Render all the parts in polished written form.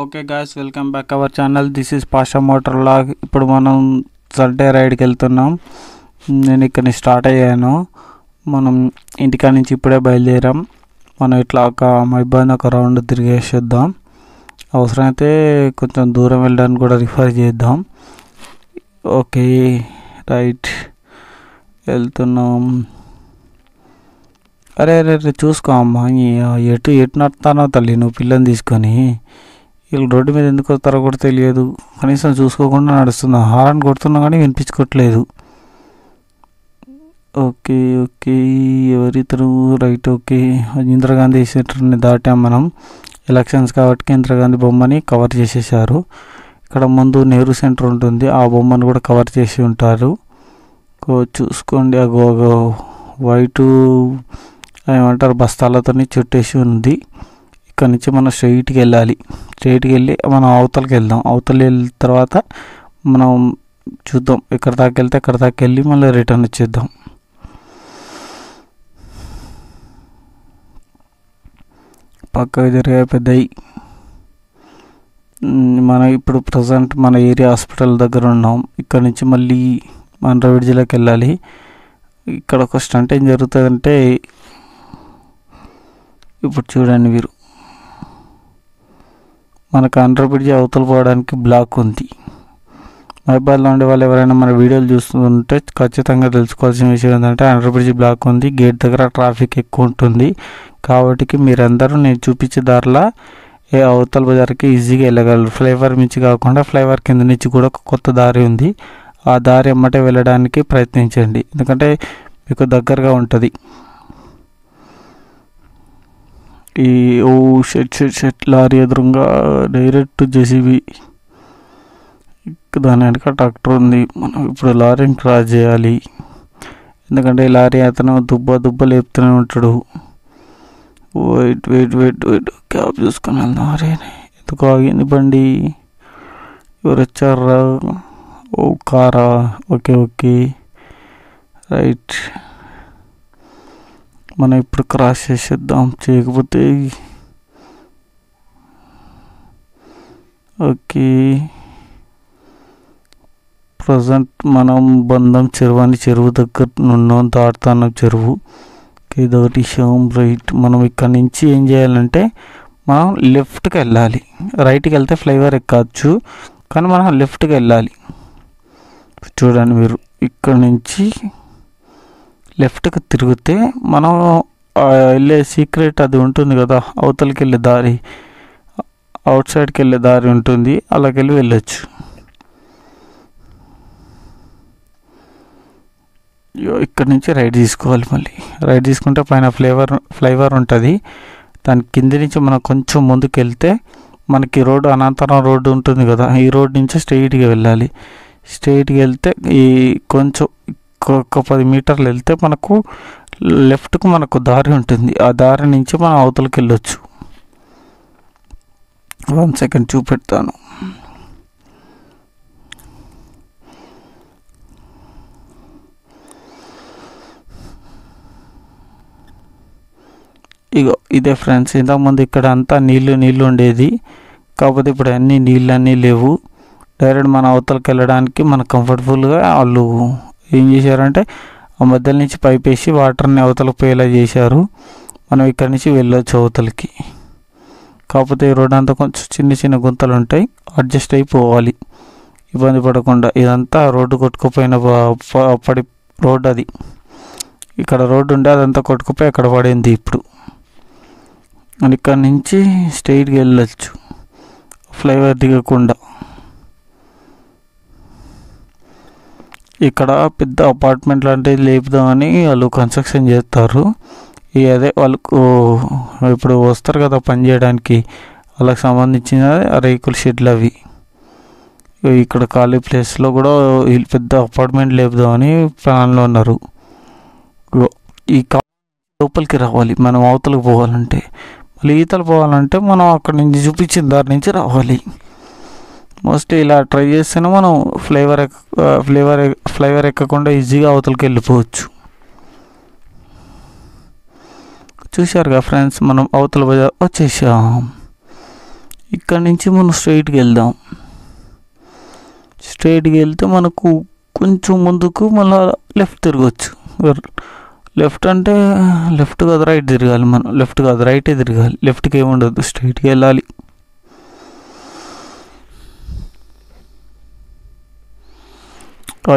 Okay guys, welcome back our channel. This is Pasha motor log. ఇప్పుడు మనం Sunday రైడ్కి వెళ్తున్నాం. నేను ఇక్కడ స్టార్ట్ అయ్యాను. మనం ఇంటికా నుంచి ఇప్పుడే బయలుదేరాం. మనం ఇట్లా ఒక మైబాద్ ఒక రౌండ్ తిరిగేసేద్దాం. అవసరమైతే కొంచెం దూరం వెళ్ళడానికి కూడా రిఫర్ చేద్దాం. ఓకే రైట్, వెళ్తున్నాం. అరే అరే అరే చూసుకో అమ్మా, ఎటు నడుతానో తల్లి నువ్వు పిల్లని తీసుకొని. వీళ్ళు రోడ్డు మీద ఎందుకు వస్తారో కూడా తెలియదు. కనీసం చూసుకోకుండా నడుస్తున్నా. హారన్ కొడుతున్నా కానీ వినిపించుకోవట్లేదు. Okay okay, ఎవరితరు right. Okay, Indira Gandhi సెంటర్ని దాటాం మనం. ఎలక్షన్స్ కాబట్టి ఇందిరాగాంధీ బొమ్మని కవర్ చేసేసారు. ఇక్కడ ముందు నెహ్రూ సెంటర్ ఉంటుంది, ఆ బొమ్మను కూడా కవర్ చేసి ఉంటారు. చూసుకోండి, అగో వైటు ఏమంటారు బస్తాలతో చుట్టేసి ఉంది. ఇక్కడ నుంచి మనం స్ట్రైట్కి వెళ్ళాలి. స్ట్రైట్కి వెళ్ళి మనం అవతలకి వెళ్దాం. అవతల వెళ్ళిన తర్వాత మనం చూద్దాం ఎక్కడ దాకా వెళ్తే ఎక్కడ దాకా వెళ్ళి మళ్ళీ రిటర్న్ వచ్చేద్దాం. పక్కకు జరిగే పెద్దవి. మనం ఇప్పుడు ప్రజెంట్ మన ఏరియా హాస్పిటల్ దగ్గర ఉన్నాం. ఇక్కడ నుంచి మళ్ళీ మండ్రవిడి జిల్లాకి వెళ్ళాలి. ఇక్కడ ఒక స్టంట్ ఏం జరుగుతుందంటే, ఇప్పుడు చూడండి మీరు, మనకు అండర్ బ్రిడ్జ్ అవతల పోవడానికి బ్లాక్ ఉంది. మైబాద్లో ఉండే వాళ్ళు ఎవరైనా మన వీడియోలు చూస్తుంటే ఖచ్చితంగా తెలుసుకోవాల్సిన విషయం ఏంటంటే, అండర్ బ్రిడ్జ్ బ్లాక్ ఉంది. గేట్ దగ్గర ట్రాఫిక్ ఎక్కువ ఉంటుంది. కాబట్టి మీరందరూ నేను చూపించే దారిలో ఏ అవతల బజార్కి ఈజీగా వెళ్ళగలరు. ఫ్లైఓవర్ నుంచి కాకుండా ఫ్లైఓవర్ కింద నుంచి కూడా ఒక కొత్త దారి ఉంది. ఆ దారి ఎమ్మటే వెళ్ళడానికి ప్రయత్నించండి, ఎందుకంటే మీకు దగ్గరగా ఉంటుంది. ఈ షెట్ లారీ ఎదురుగా డైరెక్ట్ జేసీబీ, దాని వెనక ట్రాక్టర్ ఉంది. మనం ఇప్పుడు లారీని క్రాస్ చేయాలి, ఎందుకంటే ఈ లారీ అతను దుబ్బ లేపుతూనే ఉంటాడు. వెయిట్ క్యాబ్ చూసుకొని వెళ్దాం. అరే ఎందుకు ఆగింది బండి? ఎవరు వచ్చారా? ఓ కారా. ఓకే రైట్, మనం ఇప్పుడు క్రాస్ చేసేద్దాం. చేయకపోతే ఓకే. ప్రజెంట్ మనం బంధం చెరువు అని చెరువు దగ్గర ఉన్నాం, దాటుతున్నాం చెరువు. ఇదొకటి షోమ్ రైట్. మనం ఇక్కడ నుంచి ఏం చేయాలంటే మనం లెఫ్ట్కి వెళ్ళాలి. రైట్కి వెళ్తే ఫ్లైఓవర్ ఎక్కచ్చు, కానీ మనం లెఫ్ట్కి వెళ్ళాలి. చూడండి మీరు, ఇక్కడ నుంచి లెఫ్ట్కి తిరిగితే మనం వెళ్ళే సీక్రెట్ అది ఉంటుంది కదా, అవతలకి వెళ్ళే దారి, అవుట్ సైడ్కి వెళ్ళే దారి ఉంటుంది, అలాగెళ్ళి వెళ్ళొచ్చు. ఇక్కడ నుంచి రైట్ తీసుకోవాలి. మళ్ళీ రైట్ తీసుకుంటే పైన ఫ్లైఓవర్ ఉంటుంది. దాని కింద నుంచి మనం కొంచెం ముందుకు వెళ్తే మనకి రోడ్డు, అనంతరం రోడ్డు ఉంటుంది కదా, ఈ రోడ్ నుంచి స్ట్రైట్గా వెళ్ళాలి. స్ట్రైట్గా వెళ్తే ఈ కొంచెం ఒక 10 మీటర్లు వెళ్తే మనకు లెఫ్ట్కు మనకు దారి ఉంటుంది. ఆ దారి నుంచి మనం అవతలకి వెళ్ళొచ్చు. 1 సెకండ్ చూపెడతాను. ఇగో ఇదే ఫ్రెండ్స్, ఇంతకుముందు ఇక్కడ అంతా నీళ్ళు ఉండేది. కాకపోతే ఇప్పుడు నీళ్ళన్నీ లేవు. డైరెక్ట్ మన అవతలకి వెళ్ళడానికి మన కంఫర్టబుల్గా వాళ్ళు ఏం చేశారంటే ఆ మధ్యలో నుంచి పైప్ వేసి వాటర్ని అవతలకు పోయేలా చేశారు. మనం ఇక్కడ నుంచి వెళ్ళొచ్చు అవతలకి. కాకపోతే ఈ రోడ్ అంతా కొంచెం చిన్న గుంతలు ఉంటాయి, అడ్జస్ట్ అయిపోవాలి ఇబ్బంది పడకుండా. ఇదంతా రోడ్డు కొట్టుకుపోయిన పడి రోడ్డు అది. ఇక్కడ రోడ్డు ఉండే అదంతా కొట్టుకుపోయి అక్కడ పడింది. ఇప్పుడు ఇక్కడ నుంచి స్ట్రైట్గా వెళ్ళొచ్చు, ఫ్లైఓవర్ దిగకుండా. ఇక్కడ పెద్ద అపార్ట్మెంట్ లాంటిది లేపుదామని వాళ్ళు కన్స్ట్రక్షన్ చేస్తారు. అదే వాళ్ళకు ఇప్పుడు వస్తారు కదా పని చేయడానికి, వాళ్ళకి సంబంధించిన రేకుల షెడ్లు అవి. ఇక్కడ ఖాళీ ప్లేస్లో కూడా వీళ్ళు పెద్ద అపార్ట్మెంట్ లేపుదామని ప్లాన్లో ఉన్నారు. ఈ లోపలికి రావాలి మనం అవతలకు పోవాలంటే. మళ్ళీ ఈతలు పోవాలంటే మనం అక్కడ నుంచి చూపించిన దారి నుంచి రావాలి. మోస్ట్లీ ఇలా ట్రై చేస్తేనే మనం ఫ్లైఓవర్ ఎక్కకుండా ఈజీగా అవతలకి వెళ్ళిపోవచ్చు. చూశారుగా ఫ్రెండ్స్, మనం అవతల బజార్ వచ్చేసాం. ఇక్కడ నుంచి మనం స్ట్రైట్కి వెళ్దాం. స్ట్రైట్కి వెళ్తే మనకు కొంచెం ముందుకు మళ్ళీ లెఫ్ట్ తిరగచ్చు. లెఫ్ట్ అంటే లెఫ్ట్ కాదు రైట్ తిరగాలి, మనం లెఫ్ట్ కాదు రైటే తిరగాలి, లెఫ్ట్కి ఏముండదు, స్ట్రైట్కి వెళ్ళాలి.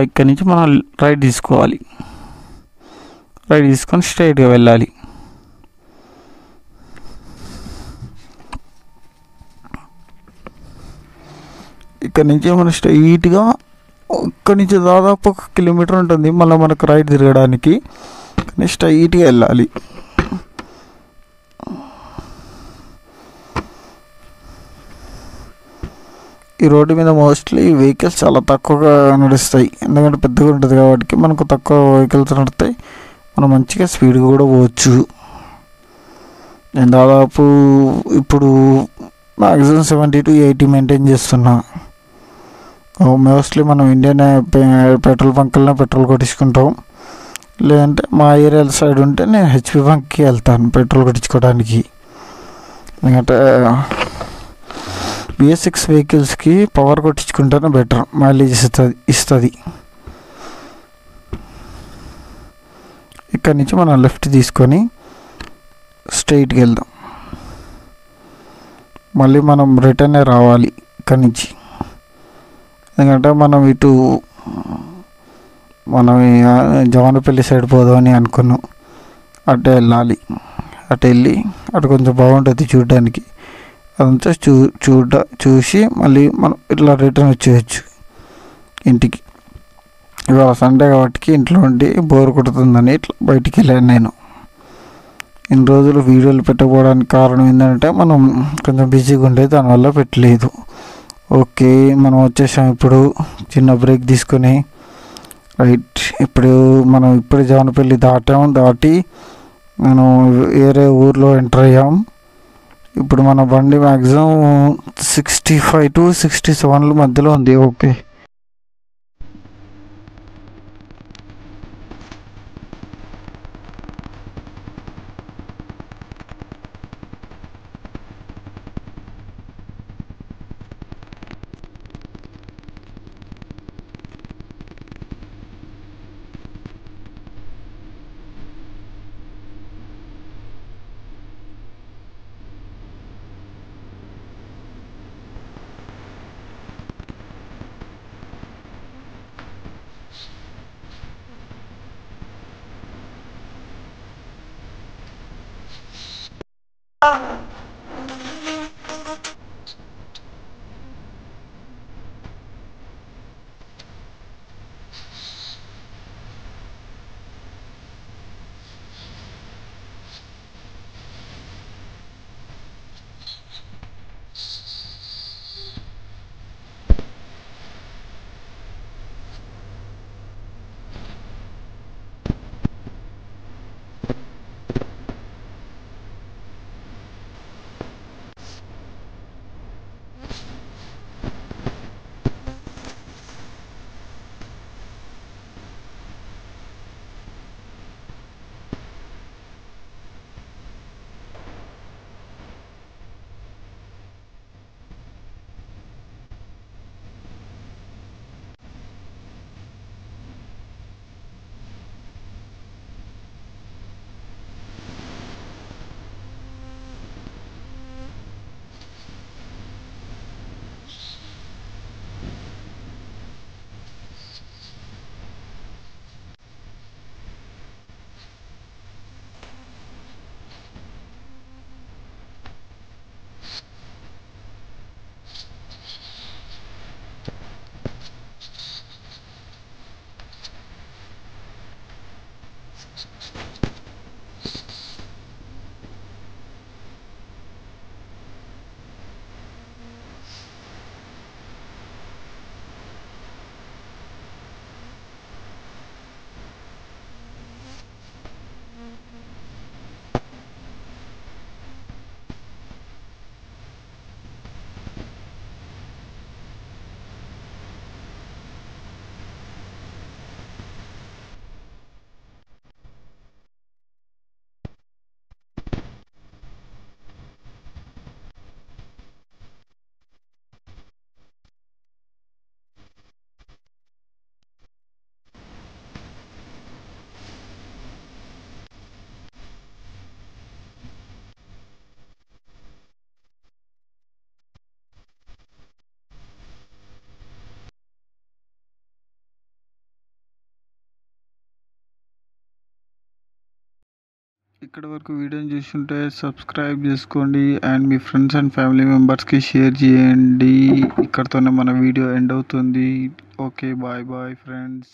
ఇక్కడి నుంచి మనం రైట్ తీసుకోవాలి, రైట్ తీసుకొని స్ట్రైట్గా వెళ్ళాలి. ఇక్కడ నుంచి మనం స్ట్రైట్గా ఇక్కడి నుంచి దాదాపు 1 కిలోమీటర్ ఉంటుంది మళ్ళీ మనకు రైట్ తిరగడానికి, కానీ స్ట్రైట్గా వెళ్ళాలి. ఈ రోడ్డు మీద మోస్ట్లీ వెహికల్స్ చాలా తక్కువగా నడుస్తాయి, ఎందుకంటే పెద్దగా ఉంటుంది కాబట్టి మనకు తక్కువ వెహికల్స్ నడుస్తాయి, మనం మంచిగా స్పీడ్గా కూడా పోవచ్చు. నేను దాదాపు ఇప్పుడు మ్యాక్సిమం 70 to 80 మెయింటైన్ చేస్తున్నా. మోస్ట్లీ మనం ఇండియన్ పెట్రోల్ బంకుల్లో పెట్రోల్ కొట్టించుకుంటాం, లేదంటే మా ఏరియా సైడ్ ఉంటే నేను హెచ్పి బంక్కి వెళ్తాను పెట్రోల్ కొట్టించుకోవడానికి. ఎందుకంటే BS6 వెహికల్స్కి పవర్ కొట్టించుకుంటేనే బెటర్, మైలేజ్ ఇస్తుంది. ఇక్కడ నుంచి మనం లెఫ్ట్ తీసుకొని స్ట్రైట్కి వెళ్దాం. మళ్ళీ మనం రిటర్నే రావాలి ఇక్కడి నుంచి, ఎందుకంటే మనం ఇటు మనం జవానపల్లి సైడ్ పోదామని అనుకున్నాం. అటు వెళ్ళాలి, అటు వెళ్ళి అటు కొంచెం బాగుంటుంది చూడడానికి, అదంతా చూసి మళ్ళీ మనం ఇట్లా రిటర్న్ వచ్చేయచ్చు ఇంటికి. ఇవాళ సండే కాబట్టి ఇంట్లో ఉండి బోర్ కొడుతుందని ఇట్లా బయటికి వెళ్ళాను నేను. ఇన్ని రోజులు వీడియోలు పెట్టకపోవడానికి కారణం ఏంటంటే మనం కొంచెం బిజీగా ఉండేది, దానివల్ల పెట్టలేదు. ఓకే, మనం వచ్చేసాం. ఇప్పుడు చిన్న బ్రేక్ తీసుకొని రైట్, ఇప్పుడు మనం ఇప్పుడే జవనపల్లి దాటి మనం వేరే ఊర్లో ఎంటర్ అయ్యాం. ఇప్పుడు మన బండి మ్యాక్సిమం 65 to 67 మధ్యలో ఉంది. ఓకే, ఇక్కడి వరకు వీడియోని చూస్తుంటే సబ్స్క్రైబ్ చేసుకోండి అండ్ మీ ఫ్రెండ్స్ అండ్ ఫ్యామిలీ మెంబర్స్కి షేర్ చేయండి. ఇక్కడితోనే మన వీడియో ఎండ్ అవుతుంది. Okay, bye bye friends.